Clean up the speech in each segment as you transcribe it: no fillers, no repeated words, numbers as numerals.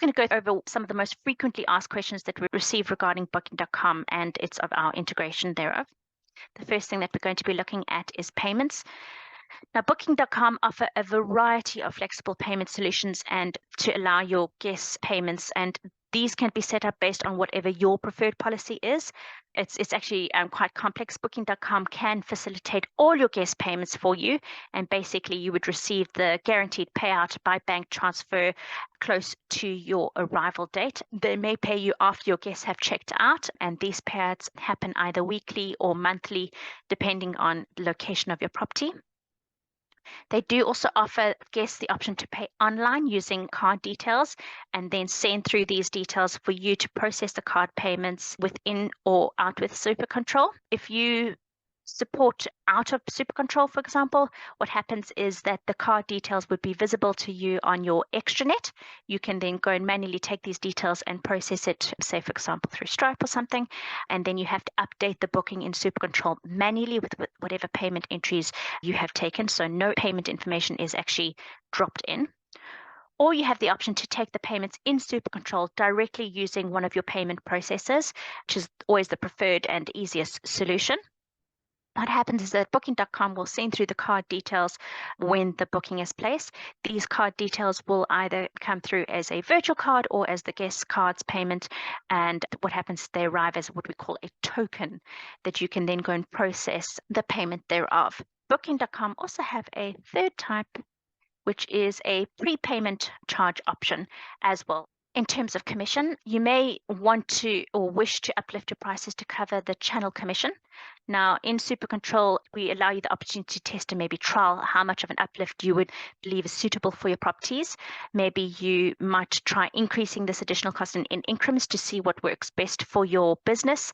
going to go over some of the most frequently asked questions that we receive regarding Booking.com and its of our integration thereof. The first thing that we're going to be looking at is payments. Now, Booking.com offer a variety of flexible payment solutions and to allow your guests payments, and these can be set up based on whatever your preferred policy is. It's actually quite complex. Booking.com can facilitate all your guest payments for you, and basically you would receive the guaranteed payout by bank transfer close to your arrival date. They may pay you after your guests have checked out, and these payouts happen either weekly or monthly, depending on the location of your property. They do also offer guests the option to pay online using card details and then send through these details for you to process the card payments within or out with SuperControl. If you support out of SuperControl, for example, what happens is that the card details would be visible to you on your extranet. You can then go and manually take these details and process it, say, for example, through Stripe or something, and then you have to update the booking in SuperControl manually with whatever payment entries you have taken, so no payment information is actually dropped in. Or you have the option to take the payments in SuperControl directly using one of your payment processors, which is always the preferred and easiest solution. What happens is that Booking.com will send through the card details when the booking is placed. These card details will either come through as a virtual card or as the guest card's payment. And what happens is they arrive as what we call a token that you can then go and process the payment thereof. Booking.com also have a third type, which is a prepayment charge option as well. In terms of commission, you may want to or wish to uplift your prices to cover the channel commission. Now, in SuperControl, we allow you the opportunity to test and maybe trial how much of an uplift you would believe is suitable for your properties. Maybe you might try increasing this additional cost in increments to see what works best for your business.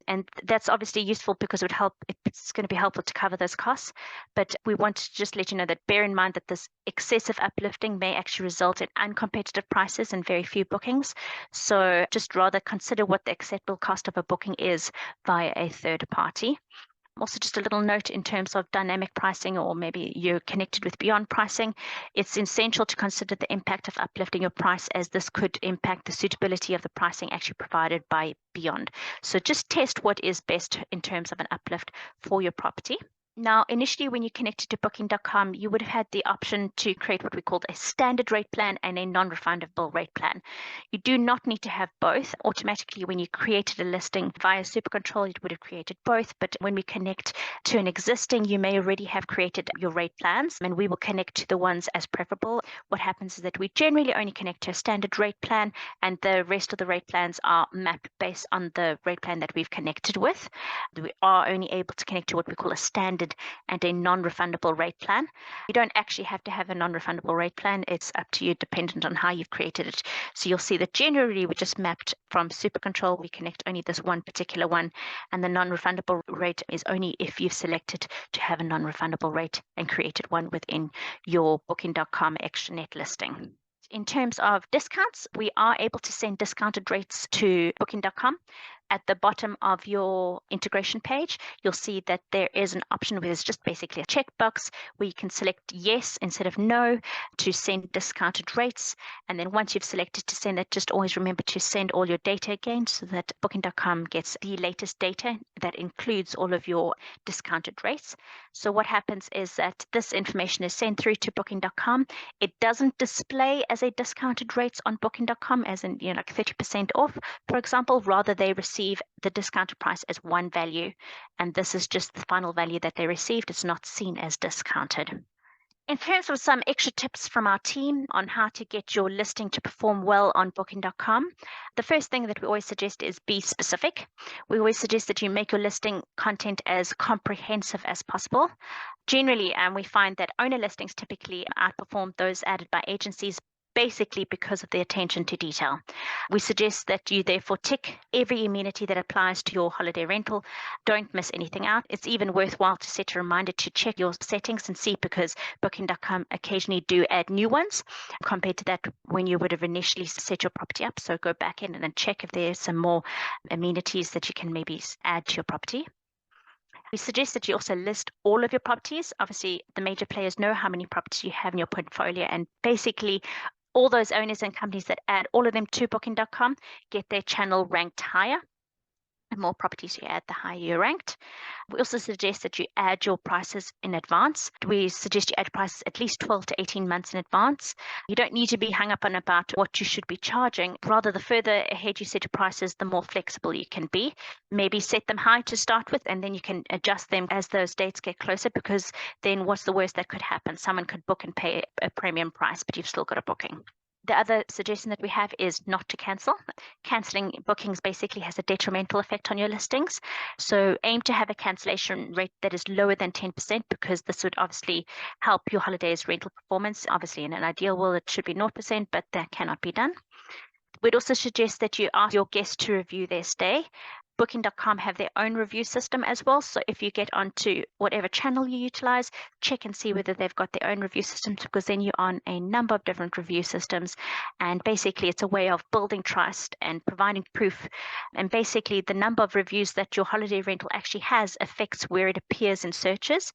And that's obviously useful because it's going to be helpful to cover those costs. But we want to just let you know that bear in mind that this excessive uplifting may actually result in uncompetitive prices and very few bookings. So just rather consider what the acceptable cost of a booking is via a third party. Also, just a little note in terms of dynamic pricing, or maybe you're connected with Beyond pricing, it's essential to consider the impact of uplifting your price, as this could impact the suitability of the pricing actually provided by Beyond. So just test what is best in terms of an uplift for your property. Now, initially, when you connected to Booking.com, you would have had the option to create what we called a standard rate plan and a non-refundable rate plan. You do not need to have both. Automatically, when you created a listing via SuperControl, it would have created both. But when we connect to an existing, you may already have created your rate plans, and we will connect to the ones as preferable. What happens is that we generally only connect to a standard rate plan, and the rest of the rate plans are mapped based on the rate plan that we've connected with. We are only able to connect to what we call a standard and a non-refundable rate plan. You don't actually have to have a non-refundable rate plan. It's up to you, dependent on how you've created it. So you'll see that generally we just mapped from SuperControl. We connect only this one particular one, and the non-refundable rate is only if you've selected to have a non-refundable rate and created one within your Booking.com extranet listing. In terms of discounts, we are able to send discounted rates to Booking.com. At the bottom of your integration page, you'll see that there is an option where there's just basically a checkbox where you can select yes instead of no to send discounted rates. And then once you've selected to send it, just always remember to send all your data again so that Booking.com gets the latest data that includes all of your discounted rates. So what happens is that this information is sent through to Booking.com. It doesn't display as a discounted rates on Booking.com as in, like 30% off, for example. Rather, they receive the discounted price as one value, and this is just the final value that they received. It's not seen as discounted. In terms of some extra tips from our team on how to get your listing to perform well on Booking.com, the first thing that we always suggest is be specific. We always suggest that you make your listing content as comprehensive as possible. Generally, we find that owner listings typically outperform those added by agencies, basically because of the attention to detail. We suggest that you therefore tick every amenity that applies to your holiday rental. Don't miss anything out. It's even worthwhile to set a reminder to check your settings and see, because Booking.com occasionally do add new ones compared to that when you would have initially set your property up. So go back in and then check if there's some more amenities that you can maybe add to your property. We suggest that you also list all of your properties. Obviously, the major players know how many properties you have in your portfolio, and basically All those owners and companies that add all of them to Booking.com get their channel ranked higher. The more properties you add, the higher you're ranked. We also suggest that you add your prices in advance. We suggest you add prices at least 12 to 18 months in advance. You don't need to be hung up on about what you should be charging. Rather, the further ahead you set your prices, the more flexible you can be. Maybe set them high to start with, and then you can adjust them as those dates get closer, because then what's the worst that could happen? Someone could book and pay a premium price, but you've still got a booking. The other suggestion that we have is not to cancel. Canceling bookings basically has a detrimental effect on your listings. So aim to have a cancellation rate that is lower than 10%, because this would obviously help your holidays rental performance. Obviously, in an ideal world, it should be 0%, but that cannot be done. We'd also suggest that you ask your guests to review their stay. Booking.com have their own review system as well. So if you get onto whatever channel you utilize, check and see whether they've got their own review systems, because then you're on a number of different review systems. And basically, it's a way of building trust and providing proof. And basically, the number of reviews that your holiday rental actually has affects where it appears in searches.